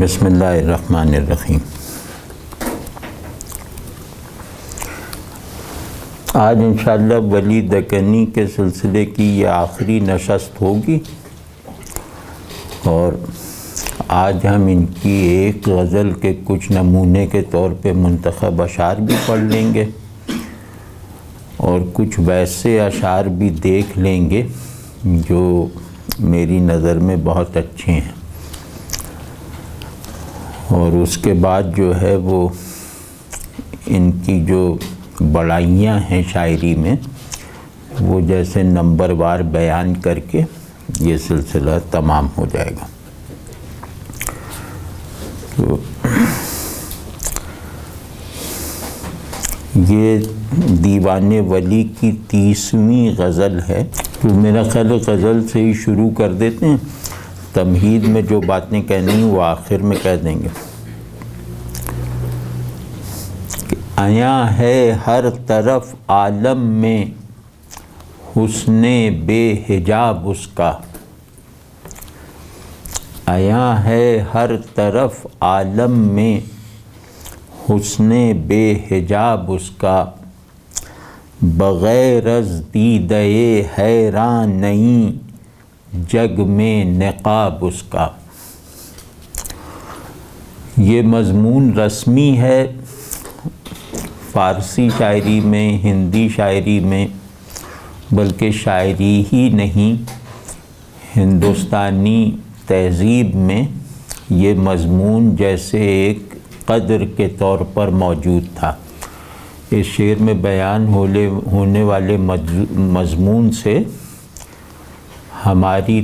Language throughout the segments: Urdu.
بسم اللہ الرحمن الرحیم۔ آج انشاءاللہ ولی دکنی کے سلسلے کی یہ آخری نشست ہوگی اور آج ہم ان کی ایک غزل کے کچھ نمونے کے طور پہ منتخب اشعار بھی پڑھ لیں گے اور کچھ ویسے اشعار بھی دیکھ لیں گے جو میری نظر میں بہت اچھے ہیں، اور اس کے بعد جو ہے وہ ان کی جو بڑائیاں ہیں شاعری میں وہ جیسے نمبر وار بیان کر کے یہ سلسلہ تمام ہو جائے گا۔ تو یہ دیوان ولی کی 30ویں غزل ہے، تو میرا خیال غزل سے ہی شروع کر دیتے ہیں، تمہید میں جو باتیں کہنی وہ آخر میں کہہ دیں گے۔ عیاں ہے ہر طرف عالم میں حسن بے حجاب اس کا، عیاں ہے ہر طرف عالم میں حسن بے حجاب اس کا، بغیر از دیدہ حیران نہیں جگ میں نقاب اس کا۔ یہ مضمون رسمی ہے فارسی شاعری میں، ہندی شاعری میں، بلکہ شاعری ہی نہیں ہندوستانی تہذیب میں یہ مضمون جیسے ایک قدر کے طور پر موجود تھا۔ اس شعر میں بیان ہونے والے مضمون سے ہماری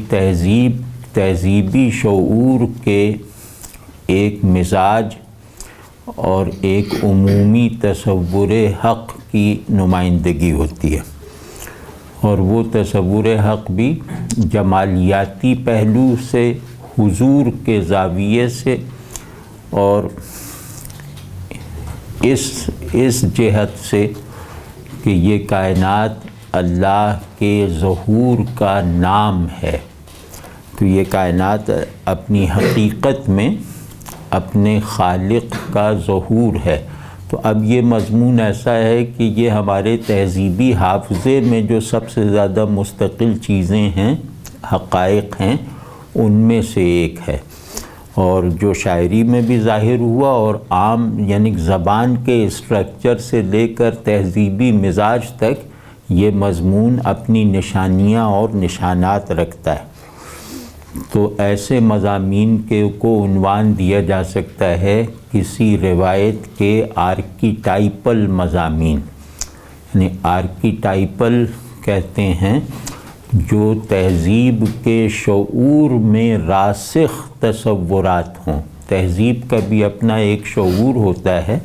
تہذیبی شعور کے ایک مزاج اور ایک عمومی تصور حق کی نمائندگی ہوتی ہے، اور وہ تصور حق بھی جمالیاتی پہلو سے، حضور کے زاویے سے، اور اس جہت سے کہ یہ کائنات اللہ کے ظہور کا نام ہے، تو یہ کائنات اپنی حقیقت میں اپنے خالق کا ظہور ہے۔ تو اب یہ مضمون ایسا ہے کہ یہ ہمارے تہذیبی حافظے میں جو سب سے زیادہ مستقل چیزیں ہیں، حقائق ہیں، ان میں سے ایک ہے، اور جو شاعری میں بھی ظاہر ہوا اور عام یعنی زبان کے اسٹرکچر سے لے کر تہذیبی مزاج تک یہ مضمون اپنی نشانیاں اور نشانات رکھتا ہے۔ تو ایسے مضامین کو عنوان دیا جا سکتا ہے کسی روایت کے آرکیٹائپل مضامین، یعنی آرکیٹائپل کہتے ہیں جو تہذیب کے شعور میں راسخ تصورات ہوں۔ تہذیب کا بھی اپنا ایک شعور ہوتا ہے،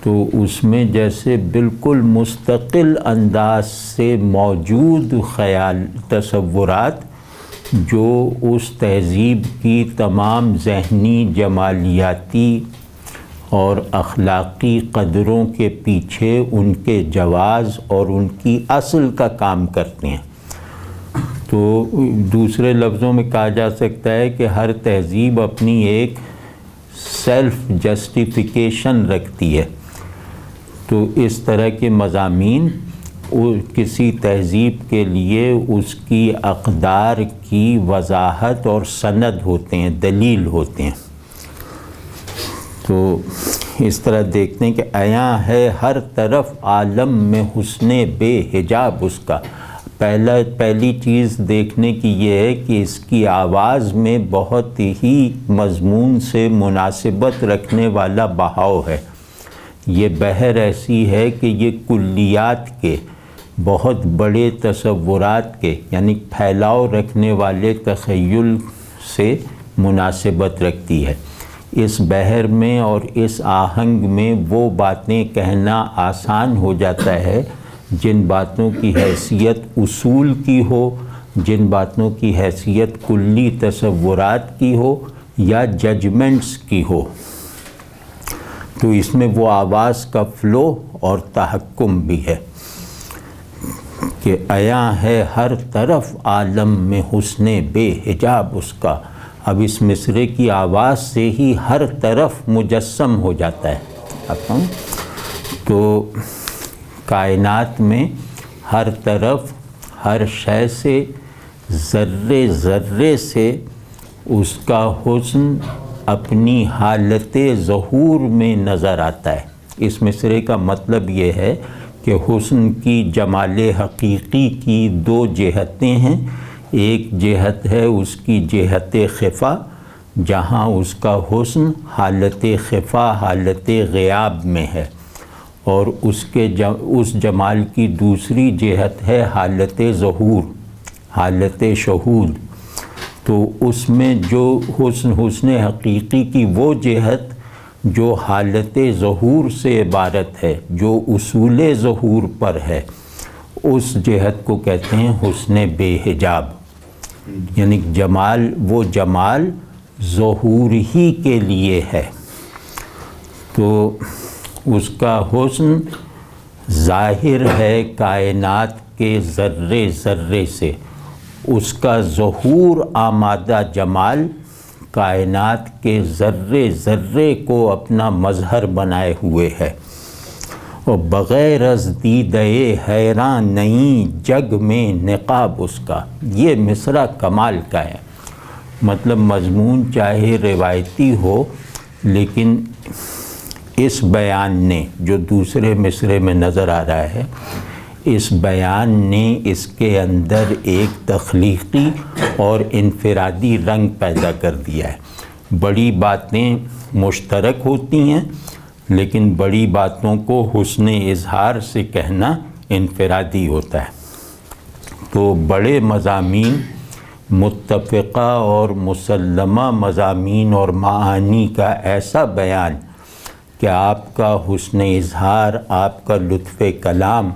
تو اس میں جیسے بالکل مستقل انداز سے موجود خیال، تصورات جو اس تہذیب کی تمام ذہنی، جمالیاتی اور اخلاقی قدروں کے پیچھے ان کے جواز اور ان کی اصل کا کام کرتے ہیں۔ تو دوسرے لفظوں میں کہا جا سکتا ہے کہ ہر تہذیب اپنی ایک سیلف جسٹیفیکیشن رکھتی ہے، تو اس طرح کے مضامین کسی تہذیب کے لیے اس کی اقدار کی وضاحت اور سند ہوتے ہیں، دلیل ہوتے ہیں۔ تو اس طرح دیکھتے ہیں کہ عیاں ہے ہر طرف عالم میں حسن بے حجاب اس کا۔ پہلی چیز دیکھنے کی یہ ہے کہ اس کی آواز میں بہت ہی مضمون سے مناسبت رکھنے والا بہاؤ ہے۔ یہ بحر ایسی ہے کہ یہ کلیات کے، بہت بڑے تصورات کے، یعنی پھیلاؤ رکھنے والے تخیل سے مناسبت رکھتی ہے۔ اس بحر میں اور اس آہنگ میں وہ باتیں کہنا آسان ہو جاتا ہے جن باتوں کی حیثیت اصول کی ہو، جن باتوں کی حیثیت کلی تصورات کی ہو یا ججمنٹس کی ہو۔ تو اس میں وہ آواز کا فلو اور تحکم بھی ہے کہ عیاں ہے ہر طرف عالم میں حسن بے حجاب اس کا، اب اس مصرعے کی آواز سے ہی ہر طرف مجسم ہو جاتا ہے. تو کائنات میں ہر طرف ہر شے سے ذرے ذرے سے اس کا حسن اپنی حالت ظہور میں نظر آتا ہے. اس مصرعے کا مطلب یہ ہے کہ حسن کی جمال حقیقی کی دو جہتیں ہیں. ایک جہت ہے اس کی جہت خفا، جہاں اس کا حسن حالت خفا، حالت غیاب میں ہے، اور اس جمال کی دوسری جہت ہے حالت ظہور، حالت شہود. تو اس میں جو حسن حقیقی کی وہ جہت جو حالت ظہور سے عبارت ہے، جو اصول ظہور پر ہے، اس جہت کو کہتے ہیں حسن بے حجاب. یعنی جمال، وہ جمال ظہور ہی کے لیے ہے. تو اس کا حسن ظاہر ہے کائنات کے ذرے ذرے سے. اس کا ظہور آمادہ جمال کائنات کے ذرے ذرے کو اپنا مظہر بنائے ہوئے ہے. اور بغیر از دیدہ حیران نہیں جگ میں نقاب اس کا. یہ مصرعہ کمال کا ہے. مطلب مضمون چاہے روایتی ہو، لیکن اس بیان نے جو دوسرے مصرعے میں نظر آ رہا ہے، اس بیان نے اس کے اندر ایک تخلیقی اور انفرادی رنگ پیدا کر دیا ہے. بڑی باتیں مشترک ہوتی ہیں، لیکن بڑی باتوں کو حسن اظہار سے کہنا انفرادی ہوتا ہے. تو بڑے مضامین، متفقہ اور مسلمہ مضامین اور معانی کا ایسا بیان کہ آپ کا حسن اظہار، آپ کا لطف کلام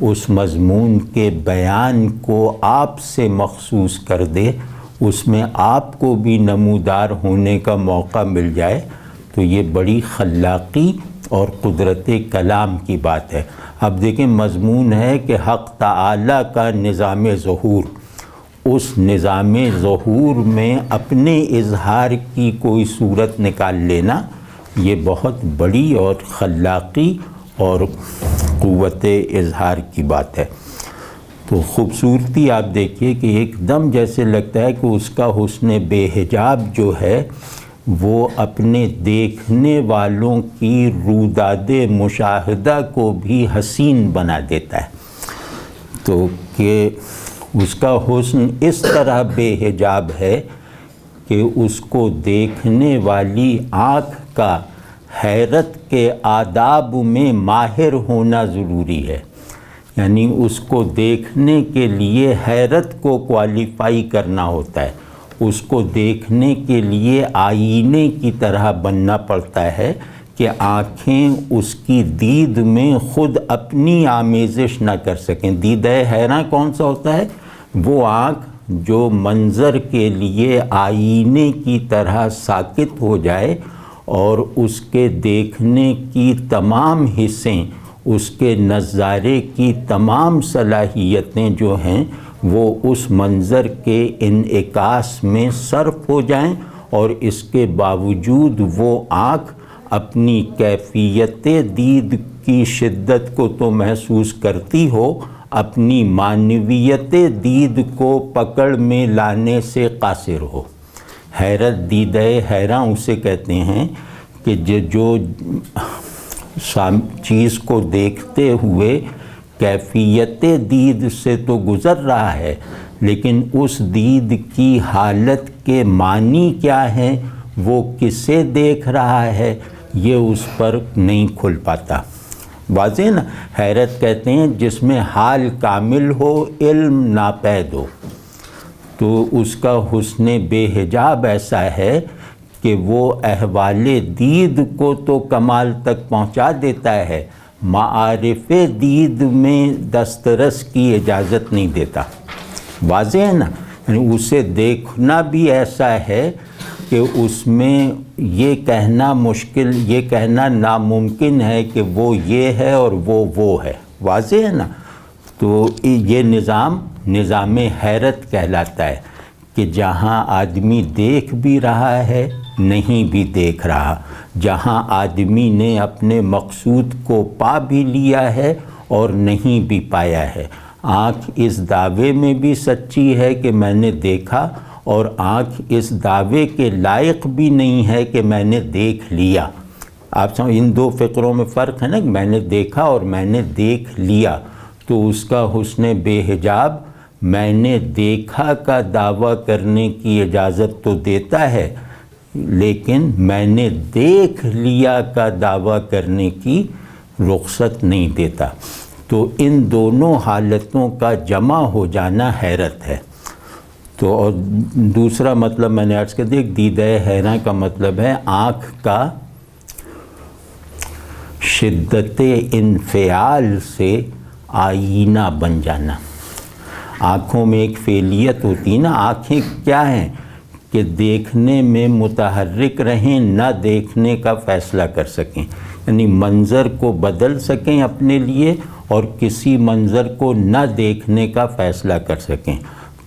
اس مضمون کے بیان کو آپ سے مخصوص کر دے، اس میں آپ کو بھی نمودار ہونے کا موقع مل جائے، تو یہ بڑی خلاقی اور قدرت کلام کی بات ہے. اب دیکھیں، مضمون ہے کہ حق تعالیٰ کا نظام ظہور، اس نظام ظہور میں اپنے اظہار کی کوئی صورت نکال لینا، یہ بہت بڑی اور خلاقی اور قوت اظہار کی بات ہے. تو خوبصورتی آپ دیکھیے کہ ایک دم جیسے لگتا ہے کہ اس کا حسن بے حجاب جو ہے وہ اپنے دیکھنے والوں کی روداد مشاہدہ کو بھی حسین بنا دیتا ہے. تو کہ اس کا حسن اس طرح بے حجاب ہے کہ اس کو دیکھنے والی آنکھ کا حیرت کے آداب میں ماہر ہونا ضروری ہے. یعنی اس کو دیکھنے کے لیے حیرت کو کوالیفائی کرنا ہوتا ہے، اس کو دیکھنے کے لیے آئینے کی طرح بننا پڑتا ہے کہ آنکھیں اس کی دید میں خود اپنی آمیزش نہ کر سکیں. دیدہ حیراں کون سا ہوتا ہے؟ وہ آنکھ جو منظر کے لیے آئینے کی طرح ساکت ہو جائے اور اس کے دیکھنے کی تمام حصیں، اس کے نظارے کی تمام صلاحیتیں جو ہیں وہ اس منظر کے انعکاس میں صرف ہو جائیں، اور اس کے باوجود وہ آنکھ اپنی کیفیت دید کی شدت کو تو محسوس کرتی ہو، اپنی معنویت دید کو پکڑ میں لانے سے قاصر ہو. حیرت دیدہ حیراں اسے کہتے ہیں کہ جو چیز کو دیکھتے ہوئے کیفیت دید سے تو گزر رہا ہے، لیکن اس دید کی حالت کے معنی کیا ہیں، وہ کسے دیکھ رہا ہے، یہ اس پر نہیں کھل پاتا. واضح نا؟ حیرت کہتے ہیں جس میں حال کامل ہو، علم ناپید ہو. تو اس کا حسن بے حجاب ایسا ہے کہ وہ احوال دید کو تو کمال تک پہنچا دیتا ہے، معارف دید میں دسترس کی اجازت نہیں دیتا. واضح ہے نا؟ یعنی اسے دیکھنا بھی ایسا ہے کہ اس میں یہ کہنا مشکل، یہ کہنا ناممکن ہے کہ وہ یہ ہے اور وہ ہے. واضح ہے نا؟ تو یہ نظام حیرت کہلاتا ہے کہ جہاں آدمی دیکھ بھی رہا ہے نہیں بھی دیکھ رہا، جہاں آدمی نے اپنے مقصود کو پا بھی لیا ہے اور نہیں بھی پایا ہے۔ آنکھ اس دعوے میں بھی سچی ہے کہ میں نے دیکھا، اور آنکھ اس دعوے کے لائق بھی نہیں ہے کہ میں نے دیکھ لیا۔ آپ سمجھ، ان دو فقروں میں فرق ہے نا، کہ میں نے دیکھا اور میں نے دیکھ لیا، تو اس کا حسن بے حجاب میں نے دیکھا کا دعویٰ کرنے کی اجازت تو دیتا ہے، لیکن میں نے دیکھ لیا کا دعویٰ کرنے کی رخصت نہیں دیتا۔ تو ان دونوں حالتوں کا جمع ہو جانا حیرت ہے۔ تو اور دوسرا مطلب میں نے عرض کر دیا، دیدہ حیراں کا مطلب ہے آنکھ کا شدت انفعال سے آئینہ بن جانا۔ آنکھوں میں ایک فعلیت ہوتی ہے نا، آنکھیں کیا ہیں کہ دیکھنے میں متحرک رہیں، نہ دیکھنے کا فیصلہ کر سکیں، یعنی منظر کو بدل سکیں اپنے لیے اور کسی منظر کو نہ دیکھنے کا فیصلہ کر سکیں۔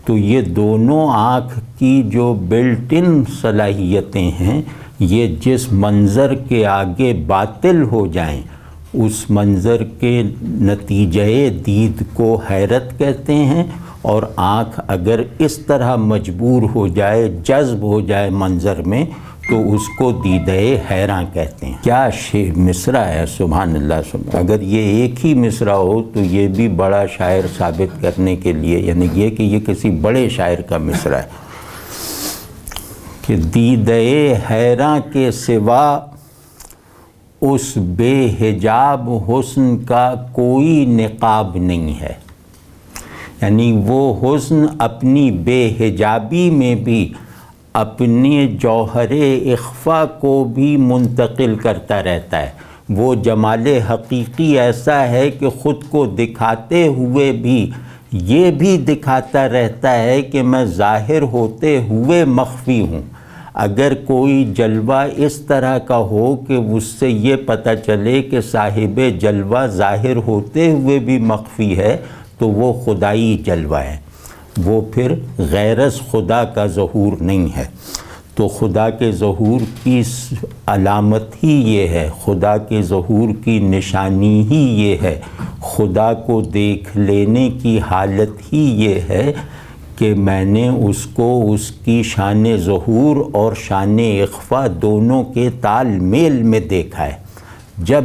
تو یہ دونوں آنکھ کی جو بلٹ ان صلاحیتیں ہیں، یہ جس منظر کے آگے باطل ہو جائیں اس منظر کے نتیجہ دید کو حیرت کہتے ہیں، اور آنکھ اگر اس طرح مجبور ہو جائے، جذب ہو جائے منظر میں، تو اس کو دیدہ حیراں کہتے ہیں۔ کیا مصرع ہے، سبحان اللہ۔ اگر یہ ایک ہی مصرع ہو تو یہ بھی بڑا شاعر ثابت کرنے کے لیے، یعنی یہ کہ یہ کسی بڑے شاعر کا مصرع ہے کہ دیدہ حیراں کے سوا اس بے حجاب حسن کا کوئی نقاب نہیں ہے۔ یعنی وہ حسن اپنی بے حجابی میں بھی اپنے جوہر اخفا کو بھی منتقل کرتا رہتا ہے۔ وہ جمال حقیقی ایسا ہے کہ خود کو دکھاتے ہوئے بھی یہ بھی دکھاتا رہتا ہے کہ میں ظاہر ہوتے ہوئے مخفی ہوں۔ اگر کوئی جلوہ اس طرح کا ہو کہ اس سے یہ پتہ چلے کہ صاحب جلوہ ظاہر ہوتے ہوئے بھی مخفی ہے تو وہ خدائی جلوہ ہے، وہ پھر غیر از خدا کا ظہور نہیں ہے۔ تو خدا کے ظہور کی علامت ہی یہ ہے، خدا کے ظہور کی نشانی ہی یہ ہے، خدا کو دیکھ لینے کی حالت ہی یہ ہے کہ میں نے اس کو اس کی شان ظہور اور شان اخفا دونوں کے تال میل میں دیکھا ہے۔ جب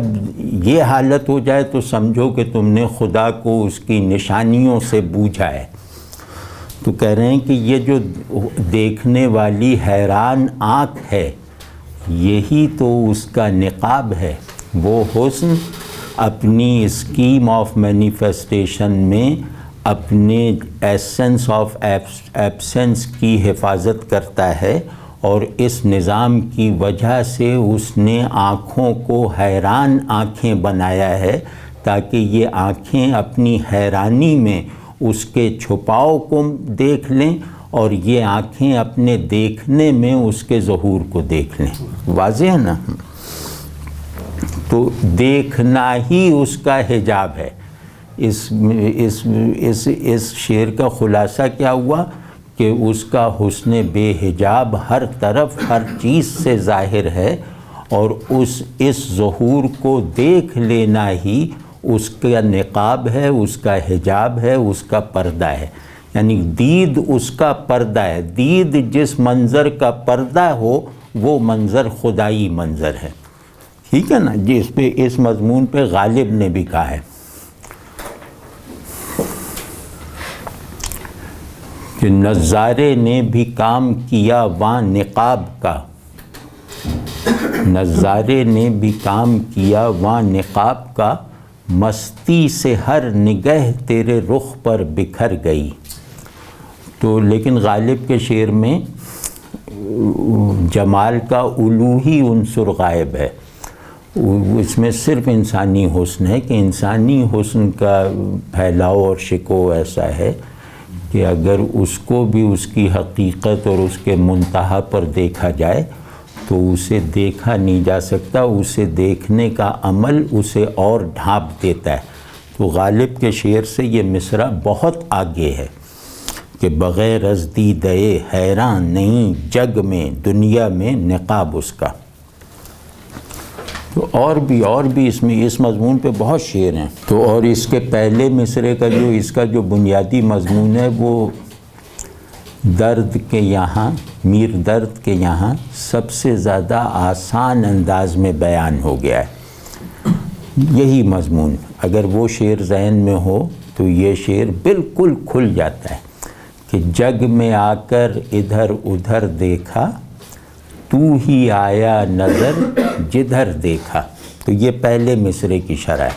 یہ حالت ہو جائے تو سمجھو کہ تم نے خدا کو اس کی نشانیوں سے بوجھا ہے۔ تو کہہ رہے ہیں کہ یہ جو دیکھنے والی حیران آنکھ ہے، یہی تو اس کا نقاب ہے۔ وہ حسن اپنی اسکیم آف مینیفیسٹیشن میں اپنے ایسنس آف ایبسنس کی حفاظت کرتا ہے، اور اس نظام کی وجہ سے اس نے آنکھوں کو حیران آنکھیں بنایا ہے، تاکہ یہ آنکھیں اپنی حیرانی میں اس کے چھپاؤ کو دیکھ لیں، اور یہ آنکھیں اپنے دیکھنے میں اس کے ظہور کو دیکھ لیں۔ واضح ہے نا؟ تو دیکھنا ہی اس کا حجاب ہے۔ اس شعر کا خلاصہ کیا ہوا کہ اس کا حسن بے حجاب ہر طرف ہر چیز سے ظاہر ہے، اور اس ظہور کو دیکھ لینا ہی اس کا نقاب ہے، اس کا حجاب ہے، اس کا پردہ ہے۔ یعنی دید اس کا پردہ ہے۔ دید جس منظر کا پردہ ہو وہ منظر خدائی منظر ہے۔ ٹھیک ہے نا جی؟ اس مضمون پہ غالب نے بھی کہا ہے کہ نظارے نے بھی کام کیا وہاں نقاب کا، نظارے نے بھی کام کیا وہاں نقاب کا، مستی سے ہر نگہ تیرے رخ پر بکھر گئی۔ تو لیکن غالب کے شعر میں جمال کا الوہی عنصر غائب ہے، اس میں صرف انسانی حسن ہے کہ انسانی حسن کا پھیلاؤ اور شکو ایسا ہے کہ اگر اس کو بھی اس کی حقیقت اور اس کے منتہا پر دیکھا جائے تو اسے دیکھا نہیں جا سکتا، اسے دیکھنے کا عمل اسے اور ڈھانپ دیتا ہے۔ تو غالب کے شعر سے یہ مصرع بہت آگے ہے کہ بغیر از دیدے حیران نہیں جگ میں دنیا میں نقاب اس کا۔ تو اور بھی اس میں اس مضمون پہ بہت شعر ہیں۔ تو اور اس کے پہلے مصرعے کا اس کا جو بنیادی مضمون ہے وہ درد کے یہاں، میر درد کے یہاں سب سے زیادہ آسان انداز میں بیان ہو گیا ہے۔ یہی مضمون اگر وہ شعر ذہن میں ہو تو یہ شعر بالکل کھل جاتا ہے کہ جگ میں آ کر ادھر ادھر دیکھا، تو ہی آیا نظر جدھر دیکھا۔ تو یہ پہلے مصرعے کی شرح ہے۔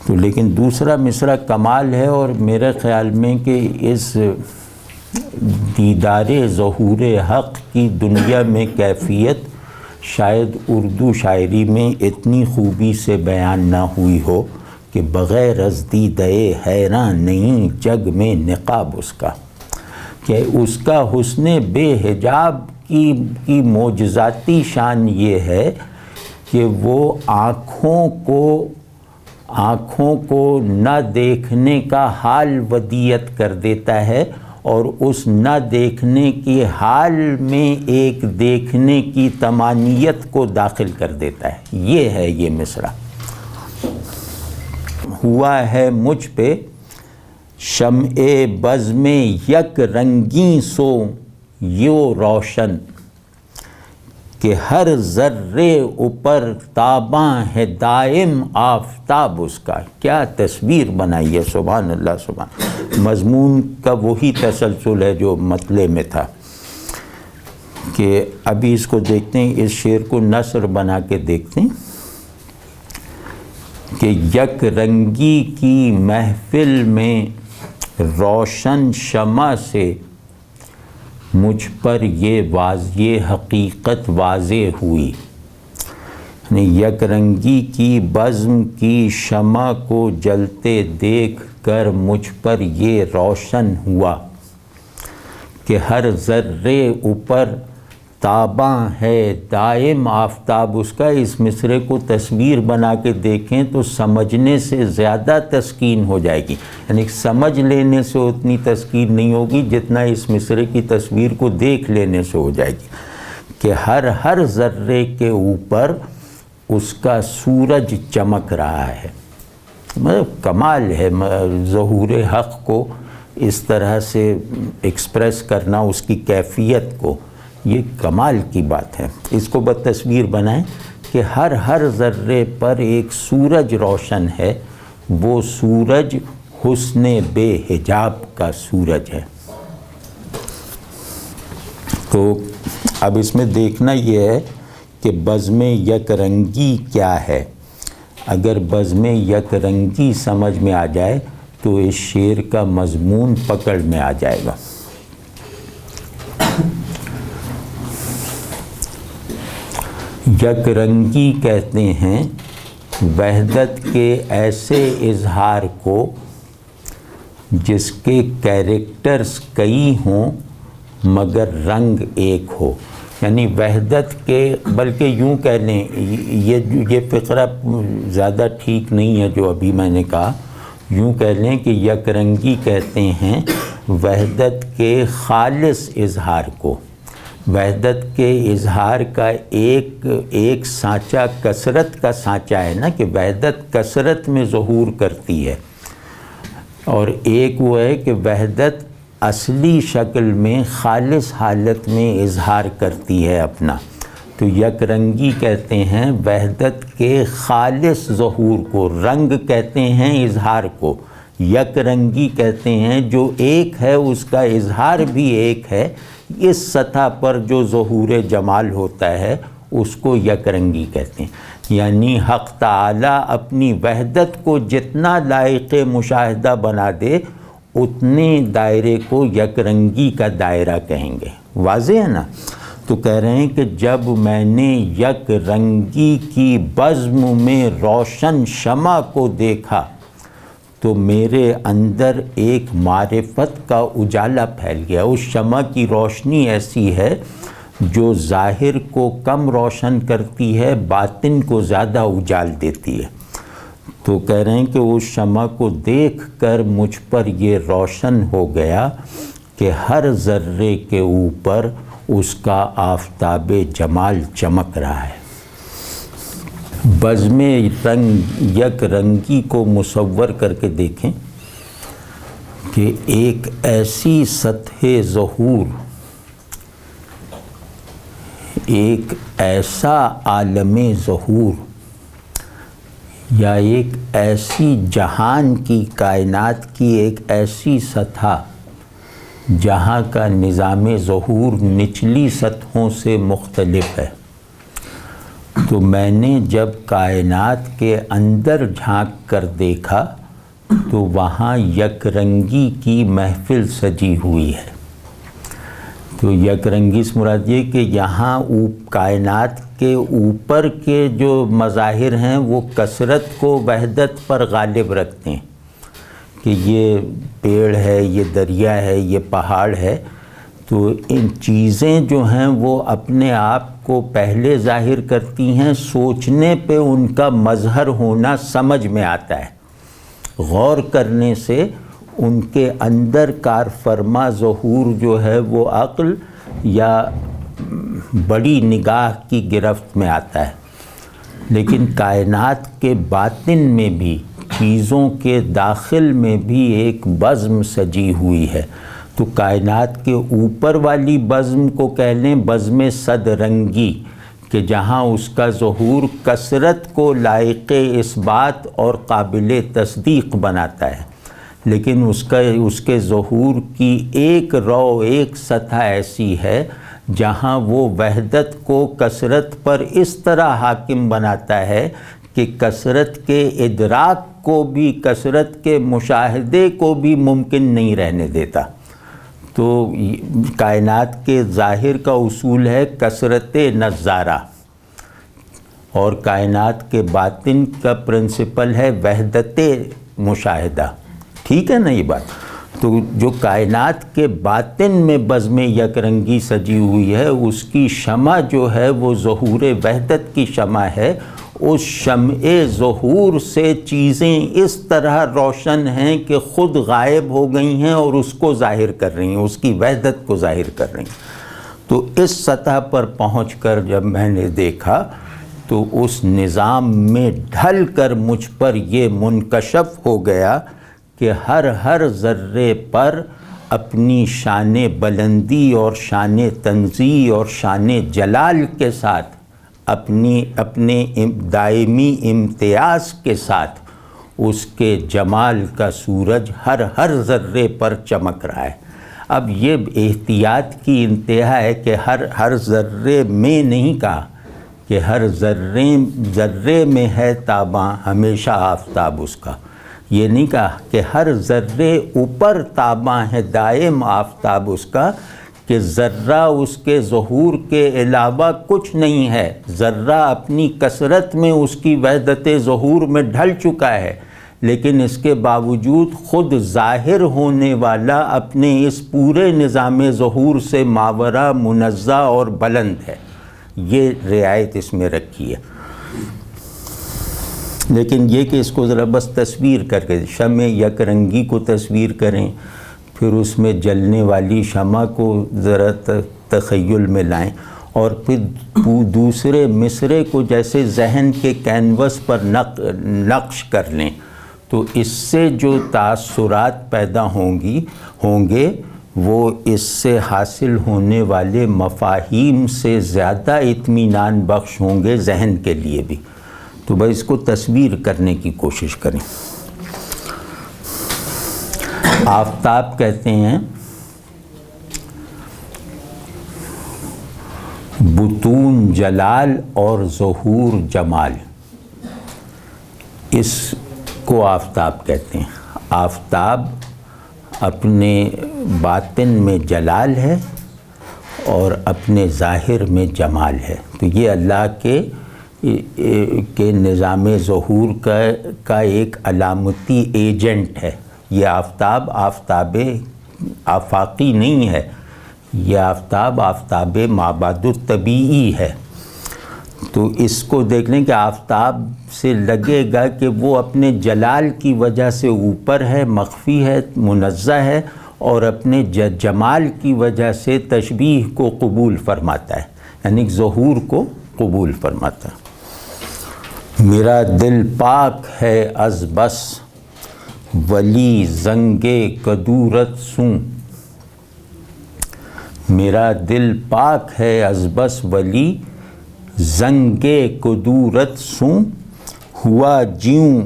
تو لیکن دوسرا مصرعہ کمال ہے، اور میرے خیال میں کہ اس دیدار ظہور حق کی دنیا میں کیفیت شاید اردو شاعری میں اتنی خوبی سے بیان نہ ہوئی ہو کہ بغیر از دیدے حیران نہیں جگ میں نقاب اس کا، کہ اس کا حسن بے حجاب کی معجزاتی شان یہ ہے کہ وہ آنکھوں کو نہ دیکھنے کا حال ودیت کر دیتا ہے، اور اس نہ دیکھنے کے حال میں ایک دیکھنے کی تمانیت کو داخل کر دیتا ہے۔ یہ ہے یہ مصرعہ۔ ہوا ہے مجھ پہ شمع بزم یک رنگی سو یو روشن، کہ ہر ذرے اوپر تاباں ہے دائم آفتاب اس کا۔ کیا تصویر بنائی ہے، سبحان اللہ سبحان۔ مضمون کا وہی تسلسل ہے جو مطلع میں تھا، کہ ابھی اس کو دیکھتے ہیں، اس شعر کو نثر بنا کے دیکھتے ہیں کہ یک رنگی کی محفل میں روشن شمع سے مجھ پر یہ حقیقت واضح ہوئی، یعنی یک رنگی کی بزم کی شمع کو جلتے دیکھ کر مجھ پر یہ روشن ہوا کہ ہر ذرے اوپر تاباں ہے دائم آفتاب اس کا۔ اس مصرعے کو تصویر بنا کے دیکھیں تو سمجھنے سے زیادہ تسکین ہو جائے گی، یعنی سمجھ لینے سے اتنی تسکین نہیں ہوگی جتنا اس مصرعے کی تصویر کو دیکھ لینے سے ہو جائے گی، کہ ہر ذرے کے اوپر اس کا سورج چمک رہا ہے۔ مطلب کمال ہے ظہور حق کو اس طرح سے ایکسپریس کرنا، اس کی کیفیت کو، یہ کمال کی بات ہے۔ اس کو بتصویر بنائیں کہ ہر ذرے پر ایک سورج روشن ہے، وہ سورج حسن بے حجاب کا سورج ہے۔ تو اب اس میں دیکھنا یہ ہے کہ بزم یک رنگی کیا ہے۔ اگر بزم یک رنگی سمجھ میں آ جائے تو اس شعر کا مضمون پکڑ میں آ جائے گا۔ یک رنگی کہتے ہیں وحدت کے ایسے اظہار کو جس کے کیریکٹرز کئی ہوں مگر رنگ ایک ہو، یعنی وحدت کے، بلکہ یوں کہہ لیں، یہ فقرہ زیادہ ٹھیک نہیں ہے جو ابھی میں نے کہا، یوں کہہ لیں کہ یک رنگی کہتے ہیں وحدت کے خالص اظہار کو۔ وحدت کے اظہار کا ایک سانچہ کثرت کا سانچہ ہے نا، کہ وحدت کثرت میں ظہور کرتی ہے، اور ایک وہ ہے کہ وحدت اصلی شکل میں خالص حالت میں اظہار کرتی ہے اپنا۔ تو یک رنگی کہتے ہیں وحدت کے خالص ظہور کو، رنگ کہتے ہیں اظہار کو، یک رنگی کہتے ہیں جو ایک ہے اس کا اظہار بھی ایک ہے، اس سطح پر جو ظہور جمال ہوتا ہے اس کو یک رنگی کہتے ہیں۔ یعنی حق تعالیٰ اپنی وحدت کو جتنا لائق مشاہدہ بنا دے اتنے دائرے کو یک رنگی کا دائرہ کہیں گے۔ واضح ہے نا؟ تو کہہ رہے ہیں کہ جب میں نے یک رنگی کی بزم میں روشن شمع کو دیکھا تو میرے اندر ایک معرفت کا اجالا پھیل گیا۔ اس شمع کی روشنی ایسی ہے جو ظاہر کو کم روشن کرتی ہے، باطن کو زیادہ اجال دیتی ہے۔ تو کہہ رہے ہیں کہ اس شمع کو دیکھ کر مجھ پر یہ روشن ہو گیا کہ ہر ذرے کے اوپر اس کا آفتاب جمال چمک رہا ہے۔ بزم رنگ یک رنگی کو مصور کر کے دیکھیں کہ ایک ایسی سطح ظہور، ایک ایسا عالم ظہور یا ایک ایسی جہان کی، کائنات کی ایک ایسی سطح جہاں کا نظام ظہور نچلی سطحوں سے مختلف ہے۔ تو میں نے جب کائنات کے اندر جھانک کر دیکھا تو وہاں یک رنگی کی محفل سجی ہوئی ہے۔ تو یک رنگی سے مراد یہ کہ یہاں کائنات کے اوپر کے جو مظاہر ہیں وہ کثرت کو وحدت پر غالب رکھتے ہیں کہ یہ پیڑ ہے، یہ دریا ہے، یہ پہاڑ ہے۔ تو ان چیزیں جو ہیں وہ اپنے آپ کو پہلے ظاہر کرتی ہیں، سوچنے پہ ان کا مظہر ہونا سمجھ میں آتا ہے، غور کرنے سے ان کے اندر کار فرما ظہور جو ہے وہ عقل یا بڑی نگاہ کی گرفت میں آتا ہے۔ لیکن کائنات کے باطن میں بھی، چیزوں کے داخل میں بھی ایک بزم سجی ہوئی ہے۔ تو کائنات کے اوپر والی بزم کو کہہ لیں بزم صد رنگی، کہ جہاں اس کا ظہور کثرت کو لائق اثبات اور قابل تصدیق بناتا ہے، لیکن اس کے ظہور کی ایک رو، ایک سطح ایسی ہے جہاں وہ وحدت کو کثرت پر اس طرح حاکم بناتا ہے کہ کثرت کے ادراک کو بھی، کثرت کے مشاہدے کو بھی ممکن نہیں رہنے دیتا۔ تو کائنات کے ظاہر کا اصول ہے کثرت نظارہ، اور کائنات کے باطن کا پرنسپل ہے وحدت مشاہدہ۔ ٹھیک ہے نا یہ بات؟ تو جو کائنات کے باطن میں بزم یک رنگی سجی ہوئی ہے، اس کی شمع جو ہے وہ ظہور وحدت کی شمع ہے۔ اس شمع ظہور سے چیزیں اس طرح روشن ہیں کہ خود غائب ہو گئی ہیں اور اس کو ظاہر کر رہی ہیں، اس کی وحدت کو ظاہر کر رہی ہیں۔ تو اس سطح پر پہنچ کر جب میں نے دیکھا تو اس نظام میں ڈھل کر مجھ پر یہ منکشف ہو گیا کہ ہر ذرے پر اپنی شان بلندی اور شان تنزیہ اور شان جلال کے ساتھ، اپنے دائمی امتیاز کے ساتھ اس کے جمال کا سورج ہر ذرے پر چمک رہا ہے۔ اب یہ احتیاط کی انتہا ہے کہ ہر ذرے میں نہیں کہا کہ ہر ذرے میں ہے تاباں ہمیشہ آفتاب اس کا، یہ نہیں کہا کہ ہر ذرے اوپر تاباں ہے دائم آفتاب اس کا، کہ ذرہ اس کے ظہور کے علاوہ کچھ نہیں ہے، ذرہ اپنی کثرت میں اس کی وحدت ظہور میں ڈھل چکا ہے، لیکن اس کے باوجود خود ظاہر ہونے والا اپنے اس پورے نظام ظہور سے ماورا منزہ اور بلند ہے۔ یہ رعایت اس میں رکھی ہے۔ لیکن یہ کہ اس کو ذرا بس تصویر کر کے شمع یک رنگی کو تصویر کریں، پھر اس میں جلنے والی شمع کو ذرا تخیل میں لائیں، اور پھر دوسرے مصرے کو جیسے ذہن کے کینوس پر نقش کر لیں، تو اس سے جو تاثرات پیدا ہوں گے وہ اس سے حاصل ہونے والے مفاہیم سے زیادہ اطمینان بخش ہوں گے ذہن کے لیے بھی۔ تو بھائی اس کو تصویر کرنے کی کوشش کریں۔ آفتاب کہتے ہیں بطون جلال اور ظہور جمال، اس کو آفتاب کہتے ہیں۔ آفتاب اپنے باطن میں جلال ہے اور اپنے ظاہر میں جمال ہے۔ تو یہ اللہ کے نظام ظہور کا ایک علامتی ایجنٹ ہے۔ یہ آفتاب آفاقی نہیں ہے، یہ آفتاب معبد الطبیعی ہے۔ تو اس کو دیکھ لیں کہ آفتاب سے لگے گا کہ وہ اپنے جلال کی وجہ سے اوپر ہے، مخفی ہے، منزہ ہے، اور اپنے جمال کی وجہ سے تشبیہ کو قبول فرماتا ہے، یعنی ظہور کو قبول فرماتا ہے۔ میرا دل پاک ہے از بس ولی زنگ کدورت سوں، میرا دل پاک ہے از بس ولی زنگ کدورت سوں، ہوا جیوں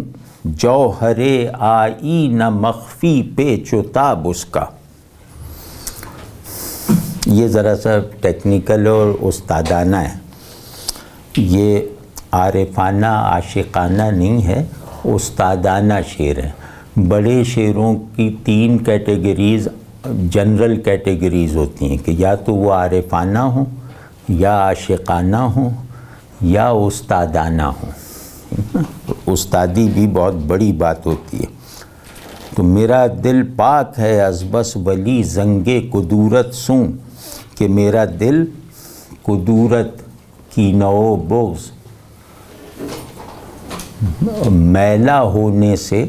جوہر آئی نہ مخفی پیچ و تاب اس کا۔ یہ ذرا سا ٹیکنیکل اور استادانہ ہے، یہ عارفانہ عاشقانہ نہیں ہے، استادانہ شعر ہے۔ بڑے شعروں کی 3 کیٹیگریز جنرل کیٹیگریز ہوتی ہیں کہ یا تو وہ عارفانہ ہوں، یا عاشقانہ ہوں، یا استادانہ ہوں۔ استادی بھی بہت بڑی بات ہوتی ہے۔ تو میرا دل پاک ہے از بس ولی زنگ کدورت سوں، کہ میرا دل کدورت، کینہ و بغض، میلا ہونے سے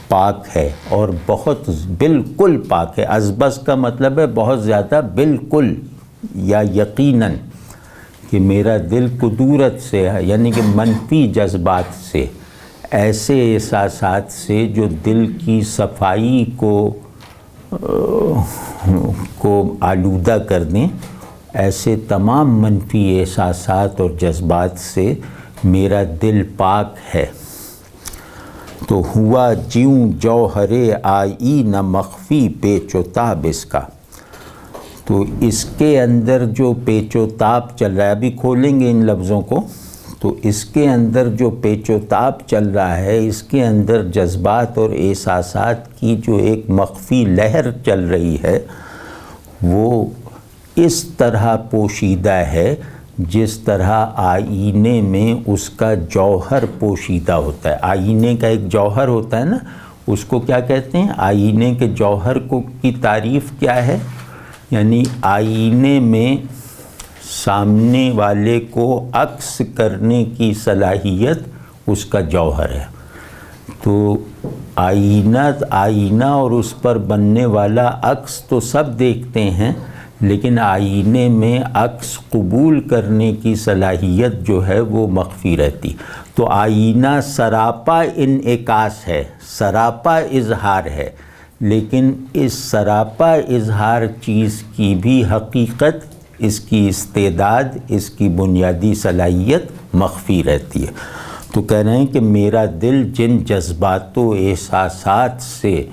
پاک ہے، اور بہت بالکل پاک ہے۔ از بس کا مطلب ہے بہت زیادہ، بالکل یا یقیناً، کہ میرا دل کدورت سے ہے، یعنی کہ منفی جذبات سے، ایسے احساسات سے جو دل کی صفائی کو آلودہ کر دیں، ایسے تمام منفی احساسات اور جذبات سے میرا دل پاک ہے۔ تو ہوا جیوں جوہر آئی نہ مخفی پیچ و تاب اس کا، تو اس کے اندر جو پیچ و تاب چل رہا ہے، ابھی کھولیں گے ان لفظوں کو، تو اس کے اندر جو پیچ و تاب چل رہا ہے، اس کے اندر جذبات اور احساسات کی جو ایک مخفی لہر چل رہی ہے، وہ اس طرح پوشیدہ ہے جس طرح آئینے میں اس کا جوہر پوشیدہ ہوتا ہے۔ آئینے کا ایک جوہر ہوتا ہے نا، اس کو کیا کہتے ہیں؟ آئینے کے جوہر کی تعریف کیا ہے؟ یعنی آئینے میں سامنے والے کو عکس کرنے کی صلاحیت اس کا جوہر ہے۔ تو آئینہ اور اس پر بننے والا عکس تو سب دیکھتے ہیں، لیکن آئینے میں عکس قبول کرنے کی صلاحیت جو ہے وہ مخفی رہتی۔ تو آئینہ سراپا انعکاس ہے، سراپا اظہار ہے، لیکن اس سراپا اظہار چیز کی بھی حقیقت، اس کی استعداد، اس کی بنیادی صلاحیت مخفی رہتی ہے۔ تو کہہ رہے ہیں کہ میرا دل جن جذبات و احساسات سے،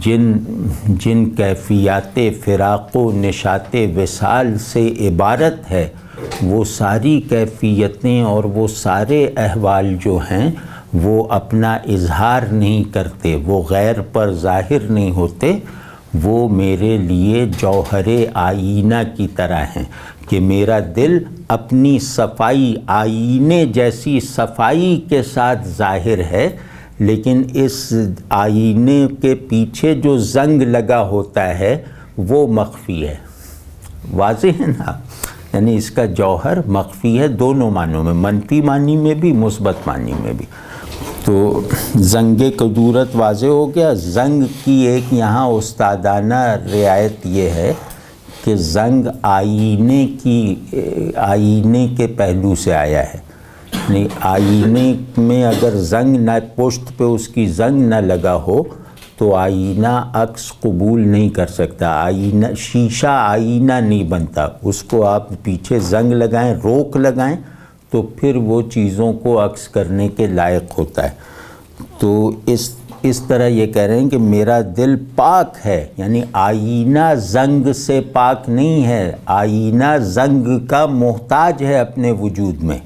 جن کیفیات فراق و نشاط وصال سے عبارت ہے، وہ ساری کیفیتیں اور وہ سارے احوال جو ہیں وہ اپنا اظہار نہیں کرتے، وہ غیر پر ظاہر نہیں ہوتے، وہ میرے لیے جوہر آئینہ کی طرح ہیں، کہ میرا دل اپنی صفائی، آئینے جیسی صفائی کے ساتھ ظاہر ہے، لیکن اس آئینے کے پیچھے جو زنگ لگا ہوتا ہے وہ مخفی ہے۔ واضح ہے نا؟ یعنی اس کا جوہر مخفی ہے دونوں معنوں میں، منفی معنی میں بھی، مثبت معنی میں بھی۔ تو زنگ کدورت واضح ہو گیا۔ زنگ کی ایک یہاں استادانہ رعایت یہ ہے کہ زنگ آئینے کے پہلو سے آیا ہے، یعنی آئینے میں اگر زنگ نہ، پشت پہ اس کی زنگ نہ لگا ہو تو آئینہ عکس قبول نہیں کر سکتا، آئینہ شیشہ آئینہ نہیں بنتا، اس کو آپ پیچھے زنگ لگائیں، روک لگائیں تو پھر وہ چیزوں کو عکس کرنے کے لائق ہوتا ہے۔ تو اس طرح یہ کہہ رہے ہیں کہ میرا دل پاک ہے، یعنی آئینہ زنگ سے پاک نہیں ہے، آئینہ زنگ کا محتاج ہے اپنے وجود میں،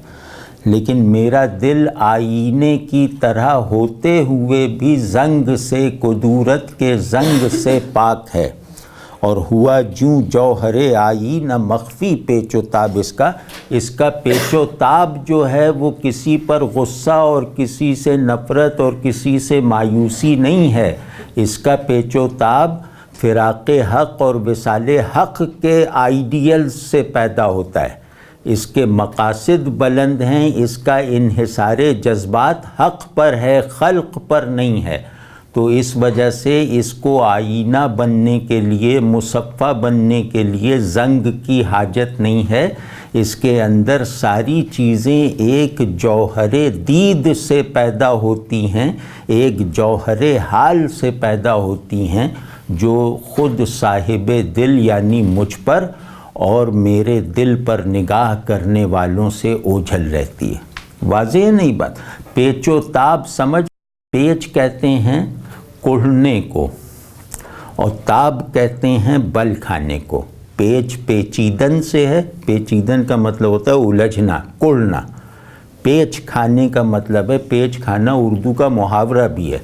لیکن میرا دل آئینے کی طرح ہوتے ہوئے بھی زنگ سے، کدورت کے زنگ سے پاک ہے۔ اور ہوا جوں جوہر آئی نہ مخفی پیچ و تاب اس کا پیچ و تاب جو ہے وہ کسی پر غصہ اور کسی سے نفرت اور کسی سے مایوسی نہیں ہے، اس کا پیچ و تاب فراق حق اور وصال حق کے آئیڈیل سے پیدا ہوتا ہے، اس کے مقاصد بلند ہیں، اس کا انحصار جذبات حق پر ہے، خلق پر نہیں ہے، تو اس وجہ سے اس کو آئینہ بننے کے لیے، مصفہ بننے کے لیے زنگ کی حاجت نہیں ہے۔ اس کے اندر ساری چیزیں ایک جوہر دید سے پیدا ہوتی ہیں، ایک جوہر حال سے پیدا ہوتی ہیں، جو خود صاحب دل یعنی مجھ پر اور میرے دل پر نگاہ کرنے والوں سے اوجھل رہتی ہے۔ واضح ہے نہیں بات؟ پیچ و تاب سمجھ، پیچ کہتے ہیں کڑھنے کو اور تاب کہتے ہیں بل کھانے کو۔ پیچ پیچیدن سے ہے، پیچیدن کا مطلب ہوتا ہے الجھنا، کڑھنا۔ پیچ کھانے کا مطلب ہے، پیچ کھانا اردو کا محاورہ بھی ہے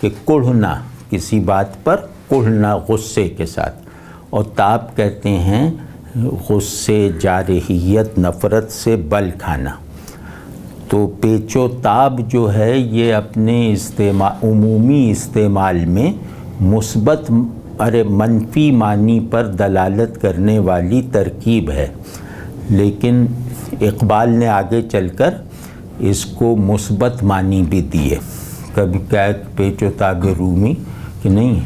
کہ کڑھنا، کسی بات پر کڑھنا غصے کے ساتھ۔ اور تاب کہتے ہیں غصے، جارحیت، نفرت سے بل کھانا۔ تو پیچ و تاب جو ہے یہ اپنے عمومی استعمال میں مثبت منفی معنی پر دلالت کرنے والی ترکیب ہے، لیکن اقبال نے آگے چل کر اس کو مثبت معنی بھی دیے۔ کبھی کیا پیچ و تاب رومی کہ نہیں،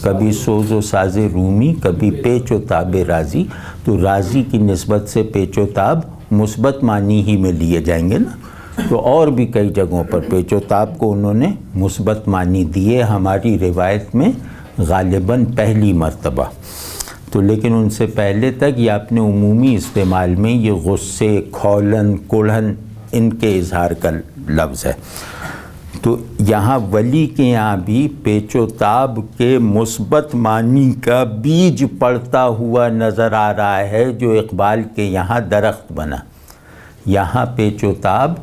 کبھی سوز و ساز رومی، کبھی پیچ و تاب رازی، تو رازی کی نسبت سے پیچ و تاب مثبت معنی ہی میں لیے جائیں گے نا۔ تو اور بھی کئی جگہوں پر پیچ و تاب کو انہوں نے مثبت معنی دیے، ہماری روایت میں غالباً پہلی مرتبہ۔ تو لیکن ان سے پہلے تک یہ اپنے عمومی استعمال میں یہ غصے، کھولن، کڑھن ان کے اظہار کا لفظ ہے۔ تو یہاں ولی کے یہاں بھی پیچ و تاب کے مثبت معنی کا بیج پڑتا ہوا نظر آ رہا ہے، جو اقبال کے یہاں درخت بنا۔ یہاں پیچ و تاب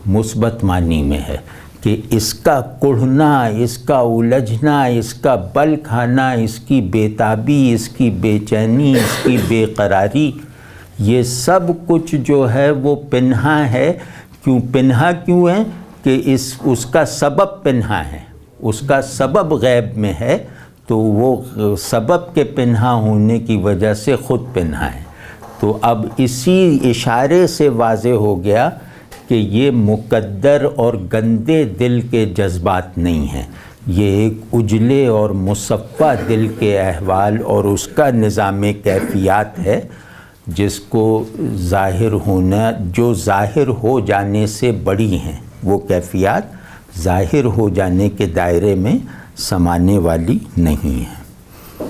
مثبت معنی میں ہے کہ اس کا کڑھنا، اس کا الجھنا، اس کا بل کھانا، اس کی بےتابی، اس کی بے چینی، اس کی بے قراری، یہ سب کچھ جو ہے وہ پنہا ہے۔ کیوں پنہا کیوں ہے؟ کہ اس کا سبب پنہا ہے، اس کا سبب غیب میں ہے، تو وہ سبب کے پنہا ہونے کی وجہ سے خود پنہا ہے۔ تو اب اسی اشارے سے واضح ہو گیا کہ یہ مقدر اور گندے دل کے جذبات نہیں ہیں، یہ ایک اجلے اور مصفہ دل کے احوال اور اس کا نظام کیفیات ہے، جس کو ظاہر ہونا، جو ظاہر ہو جانے سے بڑی ہیں، وہ کیفیات ظاہر ہو جانے کے دائرے میں سمانے والی نہیں ہیں۔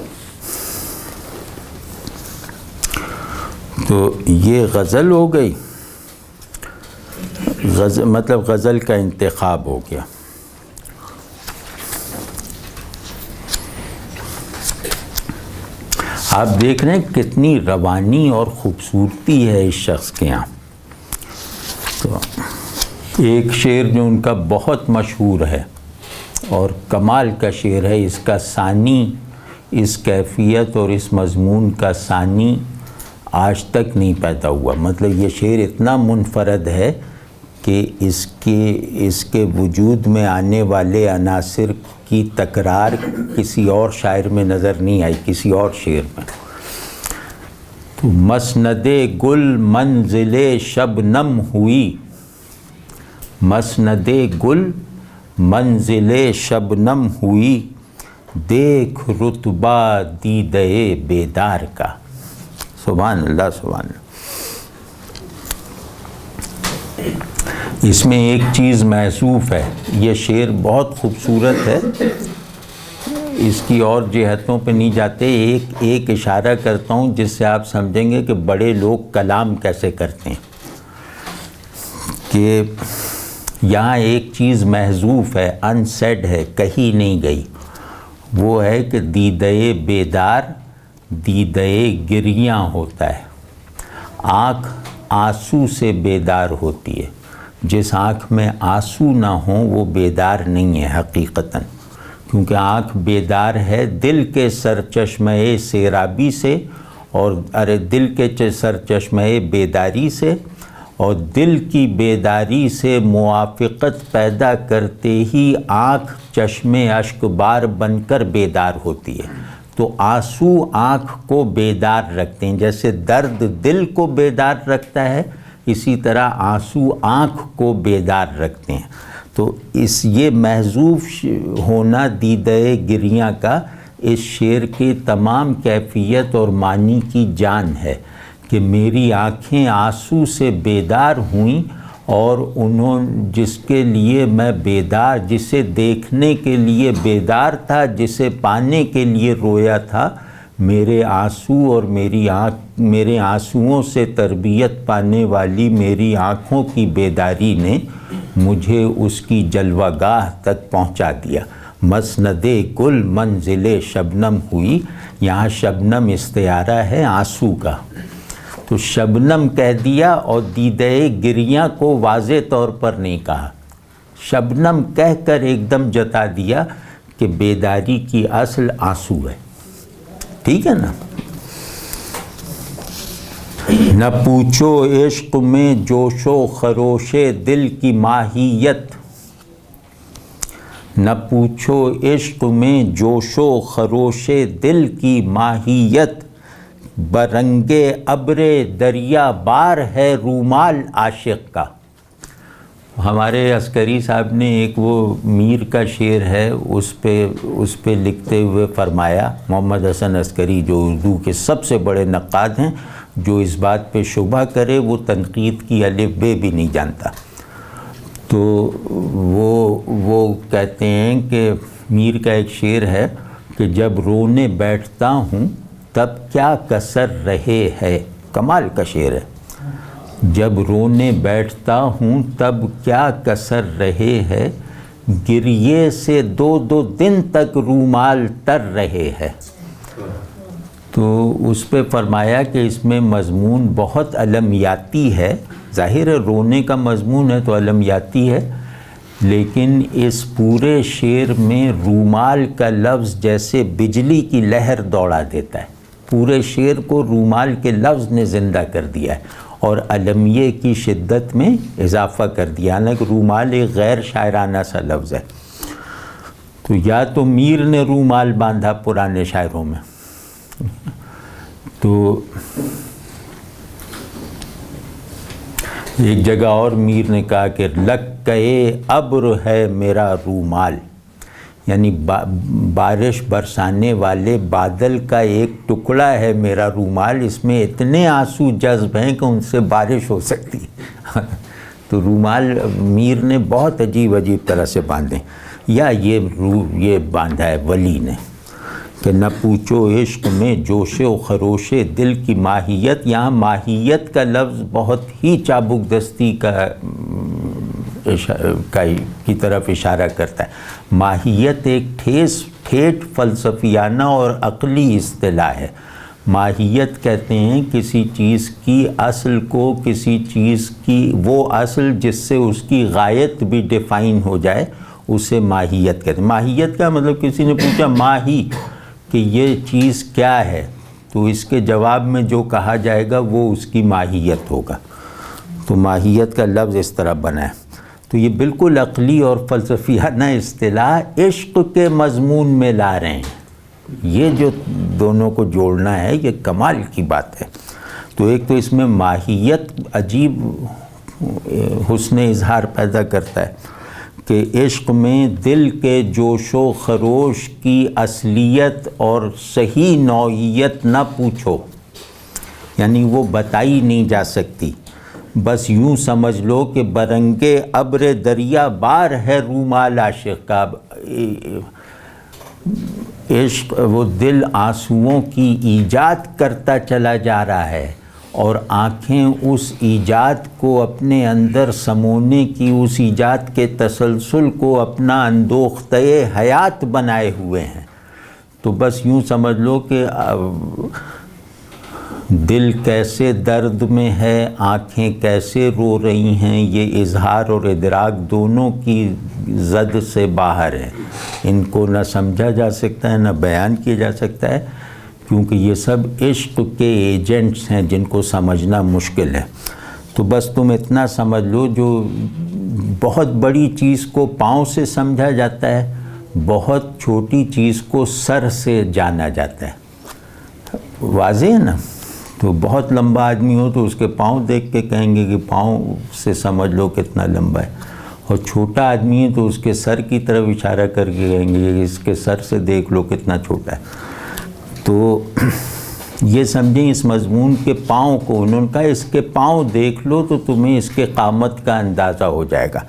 تو یہ غزل ہو گئی، مطلب غزل کا انتخاب ہو گیا۔ آپ دیکھ رہے ہیں کتنی روانی اور خوبصورتی ہے اس شخص کے یہاں۔ تو ایک شعر جو ان کا بہت مشہور ہے اور کمال کا شعر ہے، اس کا ثانی، اس کیفیت اور اس مضمون کا ثانی آج تک نہیں پیدا ہوا۔ مطلب یہ شعر اتنا منفرد ہے کہ اس کے وجود میں آنے والے عناصر کی تکرار کسی اور شاعر میں نظر نہیں آئی، کسی اور شعر میں۔ تو مسند گل منزل شبنم ہوئی، مسند گل منزل شبنم ہوئی، دیکھ رتبہ دیدہ بیدار کا۔ سبحان اللہ، سبحان اللہ۔ اس میں ایک چیز محذوف ہے، یہ شعر بہت خوبصورت ہے، اس کی اور جہتوں پہ نہیں جاتے، ایک اشارہ کرتا ہوں جس سے آپ سمجھیں گے کہ بڑے لوگ کلام کیسے کرتے ہیں۔ کہ یہاں ایک چیز محذوف ہے، انسیڈ ہے، کہی نہیں گئی، وہ ہے کہ دیدہ بیدار دیدہ گریاں ہوتا ہے۔ آنکھ آنسو سے بیدار ہوتی ہے، جس آنکھ میں آنسو نہ ہوں وہ بیدار نہیں ہے حقیقتاً، کیونکہ آنکھ بیدار ہے دل کے سرچشمہ سیرابی سے، اور دل کے سرچشمہ بیداری سے، اور دل کی بیداری سے موافقت پیدا کرتے ہی آنکھ چشم اشک بار بن کر بیدار ہوتی ہے۔ تو آنسو آنکھ کو بیدار رکھتے ہیں، جیسے درد دل کو بیدار رکھتا ہے اسی طرح آنسو آنکھ کو بیدار رکھتے ہیں۔ تو یہ محذوف ہونا دیدہ گریاں کا اس شعر کی تمام کیفیت اور معنی کی جان ہے کہ میری آنکھیں آنسو سے بیدار ہوئیں، اور جس کے لیے میں بیدار، جسے دیکھنے کے لیے بیدار تھا، جسے پانے کے لیے رویا تھا، میرے آنسو اور میرے آنسوؤں سے تربیت پانے والی میری آنکھوں کی بیداری نے مجھے اس کی جلوہ گاہ تک پہنچا دیا۔ مسند گل منزل شبنم ہوئی، یہاں شبنم استعارہ ہے آنسو کا، تو شبنم کہہ دیا اور دیدہ گریاں کو واضح طور پر نہیں کہا، شبنم کہہ کر ایک دم جتا دیا کہ بیداری کی اصل آنسو ہے۔ ٹھیک ہے نا؟ نہ پوچھو عشق میں جوش و خروش دل کی ماہیت، نہ پوچھو عشق میں جوش و خروش دل کی ماہیت، برنگ ابر دریا بار ہے رومال عاشق کا۔ ہمارے عسکری صاحب نے ایک وہ میر کا شعر ہے اس پہ لکھتے ہوئے فرمایا، محمد حسن عسکری جو اردو کے سب سے بڑے نقاد ہیں، جو اس بات پہ شبہ کرے وہ تنقید کی الف بے بھی نہیں جانتا، تو وہ کہتے ہیں کہ میر کا ایک شعر ہے کہ جب رونے بیٹھتا ہوں تب کیا کسر رہے ہے، کمال کا شعر ہے، جب رونے بیٹھتا ہوں تب کیا کسر رہے ہے، گریے سے دو دن تک رومال تر رہے ہے۔ تو اس پہ فرمایا کہ اس میں مضمون بہت علمیاتی ہے، ظاہر ہے رونے کا مضمون ہے تو علمیاتی ہے، لیکن اس پورے شعر میں رومال کا لفظ جیسے بجلی کی لہر دوڑا دیتا ہے، پورے شعر کو رومال کے لفظ نے زندہ کر دیا ہے اور علمیے کی شدت میں اضافہ کر دیا، حالانکہ رومال ایک غیر شاعرانہ سا لفظ ہے۔ تو یا تو میر نے رومال باندھا پرانے شاعروں میں، تو ایک جگہ اور میر نے کہا کہ لکّے ابر ہے میرا رومال، یعنی بارش برسانے والے بادل کا ایک ٹکڑا ہے میرا رومال، اس میں اتنے آنسو جذب ہیں کہ ان سے بارش ہو سکتی ہے۔ تو رومال میر نے بہت عجیب طرح سے باندھے، یا یہ باندھا ہے ولی نے کہ نہ پوچھو عشق میں جوش و خروش دل کی ماہیت، یہاں ماہیت کا لفظ بہت ہی چابک دستی کی طرف اشارہ کرتا ہے۔ ماہیت ایک ٹھیٹ فلسفیانہ اور عقلی اصطلاح ہے۔ ماہیت کہتے ہیں کسی چیز کی اصل کو، کسی چیز کی وہ اصل جس سے اس کی غایت بھی ڈیفائن ہو جائے، اسے ماہیت کہتے ہیں۔ ماہیت کا مطلب کسی نے پوچھا ماہی کہ یہ چیز کیا ہے، تو اس کے جواب میں جو کہا جائے گا وہ اس کی ماہیت ہوگا، تو ماہیت کا لفظ اس طرح بنا ہے۔ تو یہ بالکل عقلی اور فلسفیانہ اصطلاح عشق کے مضمون میں لا رہے ہیں، یہ جو دونوں کو جوڑنا ہے یہ کمال کی بات ہے۔ تو ایک تو اس میں ماہیت عجیب حسن اظہار پیدا کرتا ہے کہ عشق میں دل کے جوش و خروش کی اصلیت اور صحیح نوعیت نہ پوچھو، یعنی وہ بتائی نہیں جا سکتی، بس یوں سمجھ لو کہ برنگے ابر دریا بار ہے رومال عاشق کا۔ عشق وہ دل آنسوؤں کی ایجاد کرتا چلا جا رہا ہے، اور آنکھیں اس ایجاد کو اپنے اندر سمونے کی، اس ایجاد کے تسلسل کو اپنا اندوختہ حیات بنائے ہوئے ہیں۔ تو بس یوں سمجھ لو کہ دل کیسے درد میں ہے، آنکھیں کیسے رو رہی ہیں، یہ اظہار اور ادراک دونوں کی زد سے باہر ہے، ان کو نہ سمجھا جا سکتا ہے نہ بیان کیا جا سکتا ہے، کیونکہ یہ سب عشق کے ایجنٹس ہیں جن کو سمجھنا مشکل ہے۔ تو بس تم اتنا سمجھ لو، جو بہت بڑی چیز کو پاؤں سے سمجھا جاتا ہے بہت چھوٹی چیز کو سر سے جانا جاتا ہے، واضح ہے نا؟ تو بہت لمبا آدمی ہو تو اس کے پاؤں دیکھ کے کہیں گے کہ پاؤں سے سمجھ لو کتنا لمبا ہے، اور چھوٹا آدمی ہے تو اس کے سر کی طرف اشارہ کر کے کہیں گے کہ اس کے سر سے دیکھ لو کتنا چھوٹا ہے۔ تو یہ سمجھیں اس مضمون کے پاؤں کو، انہوں نے کہا اس کے پاؤں دیکھ لو تو تمہیں اس کے قامت کا اندازہ ہو جائے گا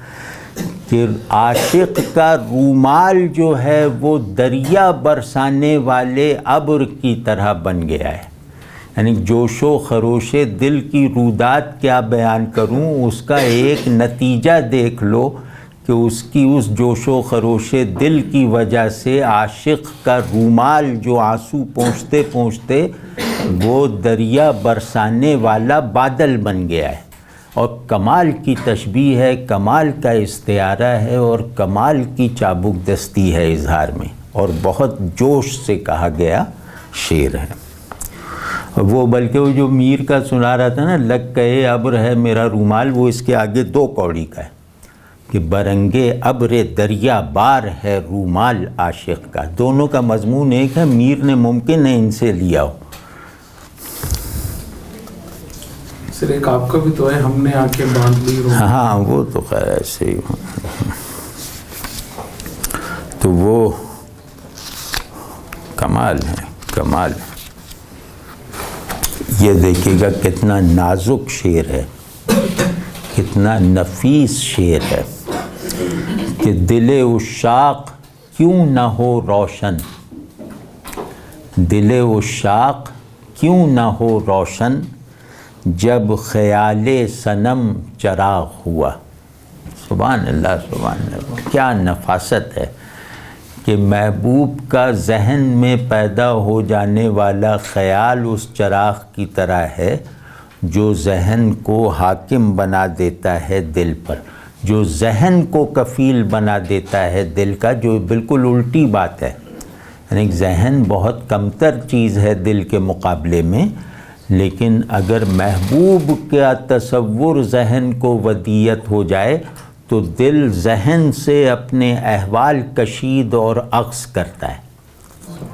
کہ عاشق کا رومال جو ہے وہ دریا برسانے والے ابر کی طرح بن گیا ہے۔ یعنی جوش و خروش دل کی رودات کیا بیان کروں، اس کا ایک نتیجہ دیکھ لو کہ اس کی اس جوش و خروش دل کی وجہ سے عاشق کا رومال جو آنسو پہنچتے پہنچتے وہ دریا برسانے والا بادل بن گیا ہے، اور کمال کی تشبیہ ہے، کمال کا استعارہ ہے، اور کمال کی چابک دستی ہے اظہار میں، اور بہت جوش سے کہا گیا شعر ہے وہ۔ بلکہ وہ جو میر کا سنا رہا تھا نا، لگ کہے ابر ہے میرا رومال، وہ اس کے آگے 2 کوڑی کا ہے کہ برنگے ابر دریا بار ہے رومال عاشق کا۔ دونوں کا مضمون ایک ہے، میر نے ممکن ہے ان سے لیا ہو۔ سر ایک آپ کا بھی تو ہے، ہم نے آ کے باندھ لی رومال۔ ہاں وہ تو خیر ایسے ہی، تو وہ کمال ہے، کمال ہے۔ یہ دیکھیے گا کتنا نازک شعر ہے، کتنا نفیس شعر ہے کہ دل عشاق کیوں نہ ہو روشن، دل عشاق کیوں نہ ہو روشن، جب خیال صنم چراغ ہوا۔ سبحان اللہ، سبحان اللہ، کیا نفاست ہے کہ محبوب کا ذہن میں پیدا ہو جانے والا خیال اس چراغ کی طرح ہے جو ذہن کو حاکم بنا دیتا ہے دل پر، جو ذہن کو کفیل بنا دیتا ہے دل کا، جو بالکل الٹی بات ہے۔ یعنی ذہن بہت کمتر چیز ہے دل کے مقابلے میں، لیکن اگر محبوب کا تصور ذہن کو ودیت ہو جائے تو دل ذہن سے اپنے احوال کشید اور عکس کرتا ہے۔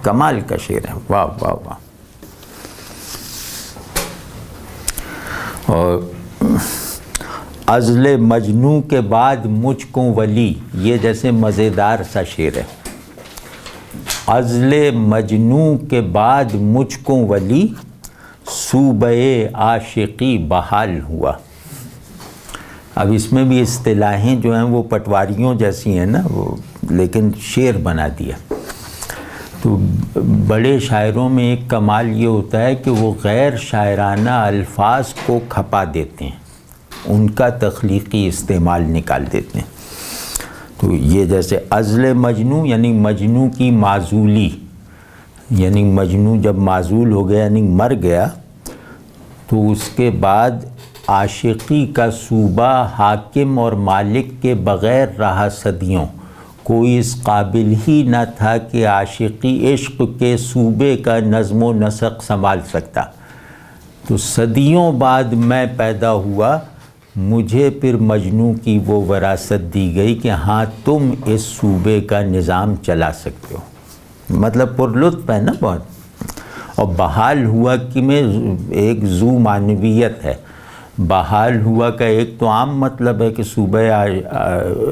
کمال کا شعر ہے، واہ واہ واہ۔ اور عزل مجنوں کے بعد مجھ کو ولی، یہ جیسے مزیدار سا شعر ہے۔ عزل مجنوں کے بعد مجھ کو ولی، صوبہ عاشقی بحال ہوا۔ اب اس میں بھی اصطلاحیں جو ہیں وہ پٹواریوں جیسی ہیں نا، وہ لیکن شعر بنا دیا۔ تو بڑے شاعروں میں ایک کمال یہ ہوتا ہے کہ وہ غیر شاعرانہ الفاظ کو کھپا دیتے ہیں، ان کا تخلیقی استعمال نکال دیتے ہیں۔ تو یہ جیسے عزل مجنوں یعنی مجنوں کی معزولی، یعنی مجنوں جب معزول ہو گیا یعنی مر گیا، تو اس کے بعد عاشقی کا صوبہ حاکم اور مالک کے بغیر رہا صدیوں، کوئی اس قابل ہی نہ تھا کہ عاشقی عشق کے صوبے کا نظم و نسق سنبھال سکتا۔ تو صدیوں بعد میں پیدا ہوا، مجھے پھر مجنوں کی وہ وراثت دی گئی کہ ہاں تم اس صوبے کا نظام چلا سکتے ہو۔ مطلب پرلطف ہے نا بہت۔ اور بحال ہوا کہ میں ایک ذو معنویت ہے۔ بحال ہوا کا ایک تو عام مطلب ہے کہ صوبہ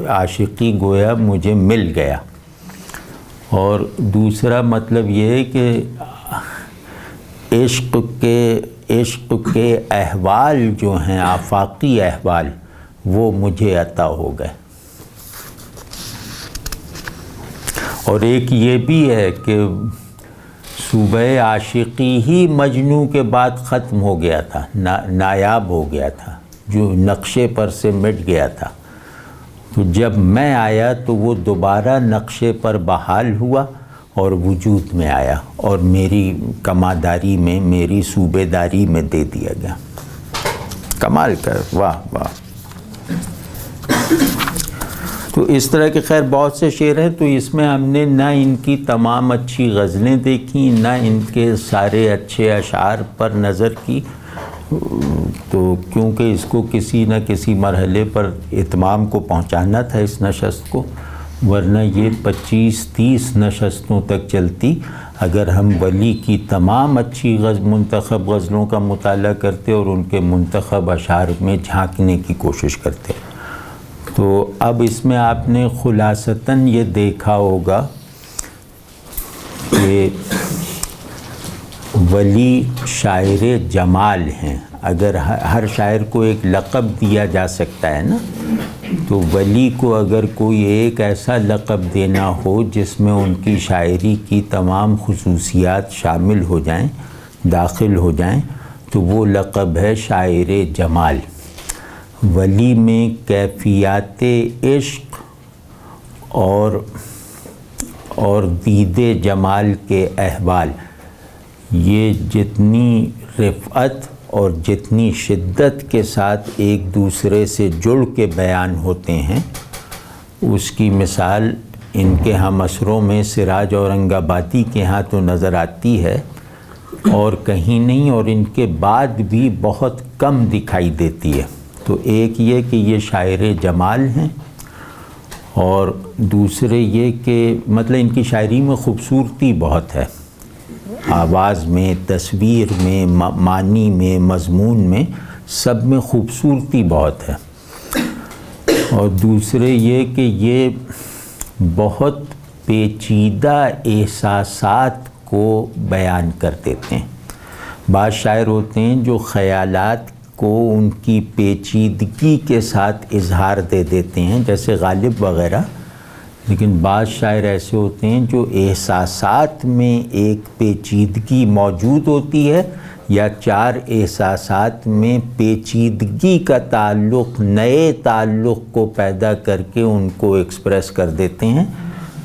عاشقی گویا مجھے مل گیا، اور دوسرا مطلب یہ ہے کہ عشق کے احوال جو ہیں، آفاقی احوال، وہ مجھے عطا ہو گئے۔ اور ایک یہ بھی ہے کہ صوبہ عاشقی ہی مجنوں کے بعد ختم ہو گیا تھا، نایاب ہو گیا تھا، جو نقشے پر سے مٹ گیا تھا۔ تو جب میں آیا تو وہ دوبارہ نقشے پر بحال ہوا اور وجود میں آیا، اور میری کماداری میں، میری صوبے داری میں دے دیا گیا۔ کمال کا، واہ واہ۔ تو اس طرح کے خیر بہت سے شعر ہیں، تو اس میں ہم نے نہ ان کی تمام اچھی غزلیں دیکھیں، نہ ان کے سارے اچھے اشعار پر نظر کی، تو کیونکہ اس کو کسی نہ کسی مرحلے پر اتمام کو پہنچانا تھا اس نشست کو، ورنہ یہ 25-30 نشستوں تک چلتی اگر ہم ولی کی تمام اچھی منتخب غزلوں کا مطالعہ کرتے اور ان کے منتخب اشعار میں جھانکنے کی کوشش کرتے۔ تو اب اس میں آپ نے خلاصتاً یہ دیکھا ہوگا کہ ولی شاعر جمال ہیں۔ اگر ہر شاعر کو ایک لقب دیا جا سکتا ہے نا، تو ولی کو اگر کوئی ایک ایسا لقب دینا ہو جس میں ان کی شاعری کی تمام خصوصیات شامل ہو جائیں، داخل ہو جائیں، تو وہ لقب ہے شاعر جمال۔ ولی میں کیفیات عشق اور دید جمال کے احوال، یہ جتنی رفعت اور جتنی شدت کے ساتھ ایک دوسرے سے جڑ کے بیان ہوتے ہیں، اس کی مثال ان کے ہم عصروں میں سراج اورنگ آبادی کے ہاں تو نظر آتی ہے اور کہیں نہیں، اور ان کے بعد بھی بہت کم دکھائی دیتی ہے۔ تو ایک یہ کہ یہ شاعر جمال ہیں، اور دوسرے یہ کہ مطلب ان کی شاعری میں خوبصورتی بہت ہے، آواز میں، تصویر میں، معنی میں، مضمون میں، سب میں خوبصورتی بہت ہے۔ اور دوسرے یہ کہ یہ بہت پیچیدہ احساسات کو بیان کر دیتے ہیں۔ بعض شاعر ہوتے ہیں جو خیالات کو ان کی پیچیدگی کے ساتھ اظہار دے دیتے ہیں، جیسے غالب وغیرہ، لیکن بعض شاعر ایسے ہوتے ہیں جو احساسات میں ایک پیچیدگی موجود ہوتی ہے، یا چار احساسات میں پیچیدگی کا تعلق، نئے تعلق کو پیدا کر کے ان کو ایکسپریس کر دیتے ہیں۔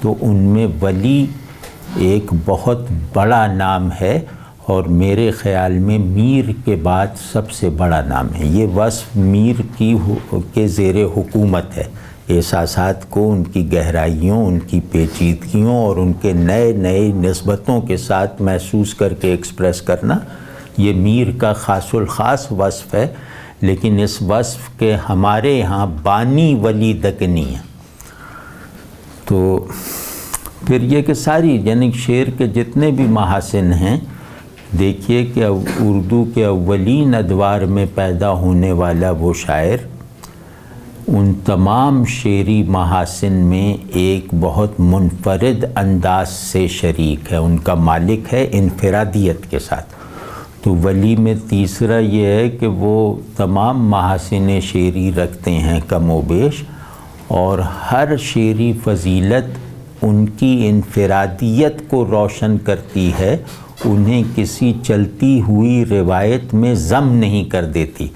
تو ان میں ولی ایک بہت بڑا نام ہے، اور میرے خیال میں میر کے بعد سب سے بڑا نام ہے۔ یہ وصف میر کے زیر حکومت ہے، احساسات کو ان کی گہرائیوں، ان کی پیچیدگیوں اور ان کے نئے نئے نسبتوں کے ساتھ محسوس کر کے ایکسپریس کرنا، یہ میر کا خاص الخاص وصف ہے۔ لیکن اس وصف کے ہمارے یہاں بانی ولی دکنی ہے۔ تو پھر یہ کہ ساری یعنی شعر کے جتنے بھی محاسن ہیں، دیکھیے کہ اردو کے اولین ادوار میں پیدا ہونے والا وہ شاعر ان تمام شعری محاسن میں ایک بہت منفرد انداز سے شریک ہے، ان کا مالک ہے انفرادیت کے ساتھ۔ تو ولی میں تیسرا یہ ہے کہ وہ تمام محاسن شعری رکھتے ہیں کم و بیش، اور ہر شعری فضیلت ان کی انفرادیت کو روشن کرتی ہے، انہیں کسی چلتی ہوئی روایت میں ضم نہیں کر دیتی۔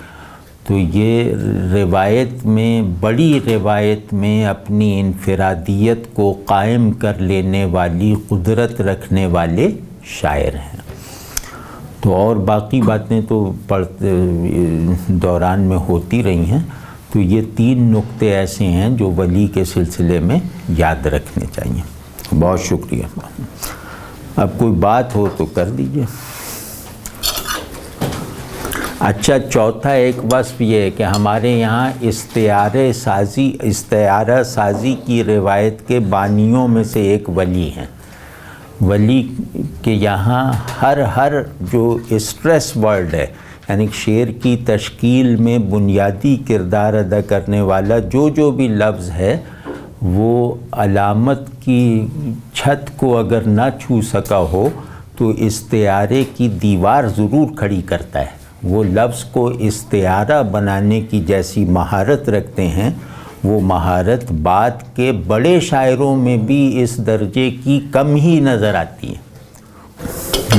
تو یہ روایت میں، بڑی روایت میں اپنی انفرادیت کو قائم کر لینے والی قدرت رکھنے والے شاعر ہیں۔ تو اور باقی باتیں تو پڑھتے دوران میں ہوتی رہی ہیں۔ تو یہ 3 نقطے ایسے ہیں جو ولی کے سلسلے میں یاد رکھنے چاہیے۔ بہت شکریہ۔ اب کوئی بات ہو تو کر دیجیے۔ اچھا، چوتھا ایک وصف یہ ہے کہ ہمارے یہاں استعارہ سازی کی روایت کے بانیوں میں سے ایک ولی ہیں۔ ولی کے یہاں ہر جو اسٹریس ورڈ ہے، یعنی شعر کی تشکیل میں بنیادی کردار ادا کرنے والا جو بھی لفظ ہے، وہ علامت کی چھت کو اگر نہ چھو سکا ہو تو استعارے کی دیوار ضرور کھڑی کرتا ہے۔ وہ لفظ کو استعارہ بنانے کی جیسی مہارت رکھتے ہیں، وہ مہارت بعد کے بڑے شاعروں میں بھی اس درجے کی کم ہی نظر آتی ہے۔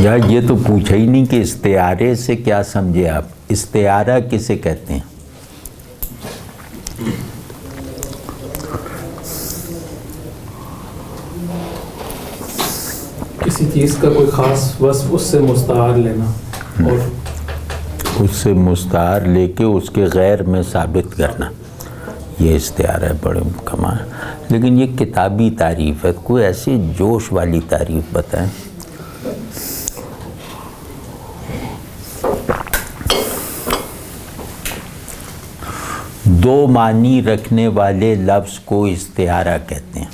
یا یہ تو پوچھا ہی نہیں کہ استعارے سے کیا سمجھے آپ، استعارہ کسے کہتے ہیں؟ کسی چیز کا کوئی خاص وصف، اس سے مستعار لینا اور اس سے مستعار لے کے اس کے غیر میں ثابت کرنا، یہ استعارہ ہے۔ بڑے کمال۔ لیکن یہ کتابی تعریف ہے، کوئی ایسی جوش والی تعریف بتائیں۔ دو معنی رکھنے والے لفظ کو استعارہ کہتے ہیں۔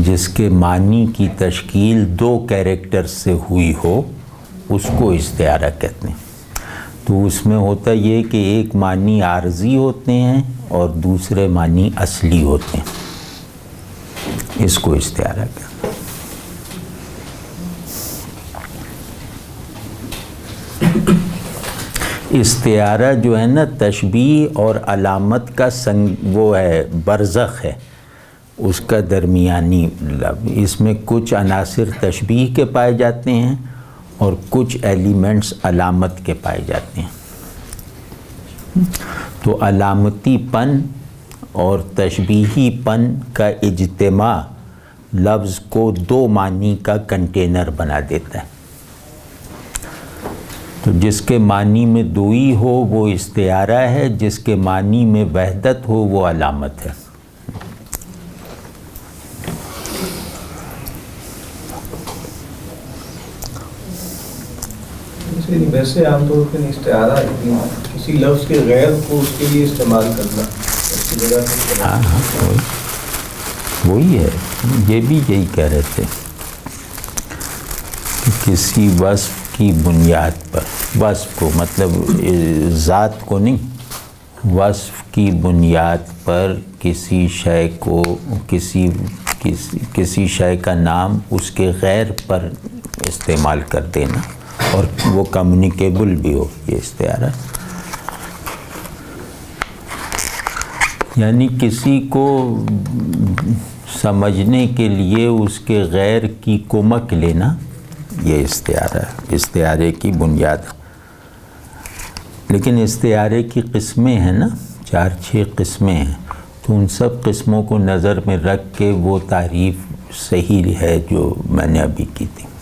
جس کے معنی کی تشکیل دو کیریکٹر سے ہوئی ہو اس کو استعارہ کہتے ہیں۔ تو اس میں ہوتا یہ کہ ایک معنی عارضی ہوتے ہیں اور دوسرے معنی اصلی ہوتے ہیں، اس کو استعارہ کہتے ہیں۔ استعارہ جو ہے نا تشبیہ اور علامت کا وہ ہے، برزخ ہے اس کا درمیانی لفظ۔ اس میں کچھ عناصر تشبیہ کے پائے جاتے ہیں اور کچھ ایلیمنٹس علامت کے پائے جاتے ہیں۔ تو علامتی پن اور تشبیہی پن کا اجتماع لفظ کو دو معنی کا کنٹینر بنا دیتا ہے۔ تو جس کے معنی میں دوئی ہو وہ استعارہ ہے، جس کے معنی میں وحدت ہو وہ علامت ہے۔ ویسے عام طور پر استعارہ کسی لفظ کے غیر کو اس کے لیے استعمال کرنا، ہاں وہی ہے، یہ بھی یہی کہہ رہے تھے کہ کسی وصف کی بنیاد پر، وصف کو مطلب ذات کو نہیں، وصف کی بنیاد پر کسی شے کو کسی شے کا نام اس کے غیر پر استعمال کر دینا اور وہ کمیونیکیبل بھی ہو، یہ استعارہ۔ یعنی کسی کو سمجھنے کے لیے اس کے غیر کی کمک لینا، یہ استعارہ ہے، استعارے کی بنیاد۔ لیکن استعارے کی قسمیں ہیں نا، 4-6 قسمیں ہیں، تو ان سب قسموں کو نظر میں رکھ کے وہ تعریف صحیح ہے جو میں نے ابھی کی تھی۔